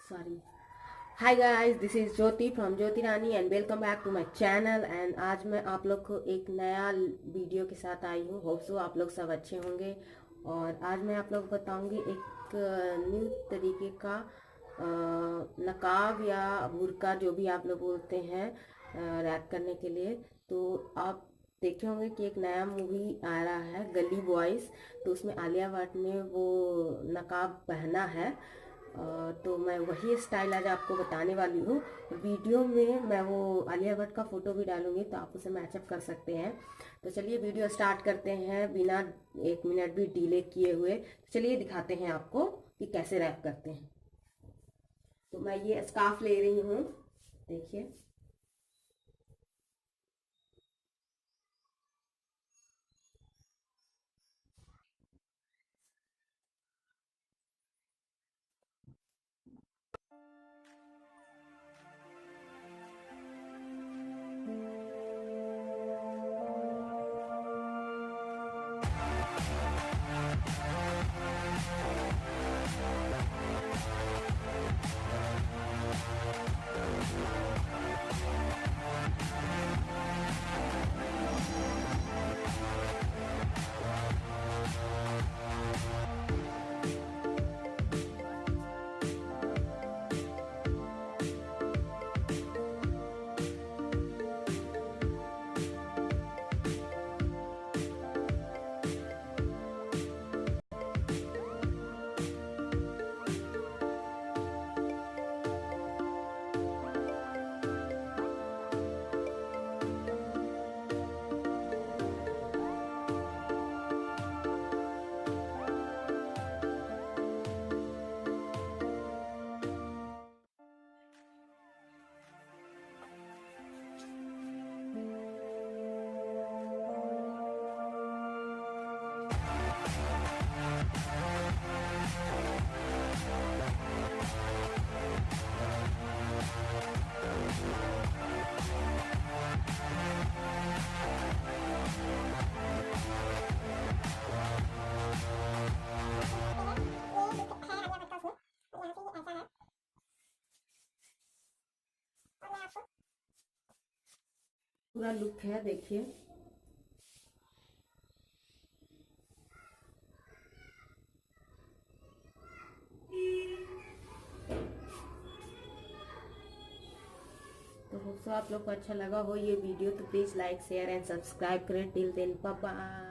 Sorry. Hi guys, this is Jyoti from Jyothi Rani and welcome back to my channel। and आज मैं आप लोग को एक नया वीडियो के साथ आई हूँ। होप सो आप लोग सब अच्छे होंगे। और आज मैं आप लोग को बताऊंगी एक न्यू तरीके का नकाब या बुर्का, जो भी आप लोग बोलते हैं, रैप करने के लिए। तो आप देखे होंगे कि एक नया मूवी आ रहा है गली बॉयज़, तो उसमें आलिया भट्ट ने वो नकाब पहना है। तो मैं वही स्टाइल आज आपको बताने वाली हूँ। वीडियो में मैं वो आलिया भट्ट का फ़ोटो भी डालूंगी, तो आप उसे मैचअप कर सकते हैं। तो चलिए वीडियो स्टार्ट करते हैं बिना एक मिनट भी डिले किए हुए। चलिए दिखाते हैं आपको कि कैसे रैप करते हैं। तो मैं ये स्कार्फ ले रही हूँ, देखिए। पूरा लुक है, देखिए। तो होप सो आप लोग को अच्छा लगा हो ये वीडियो। तो please like share and subscribe करें। Till then bye bye.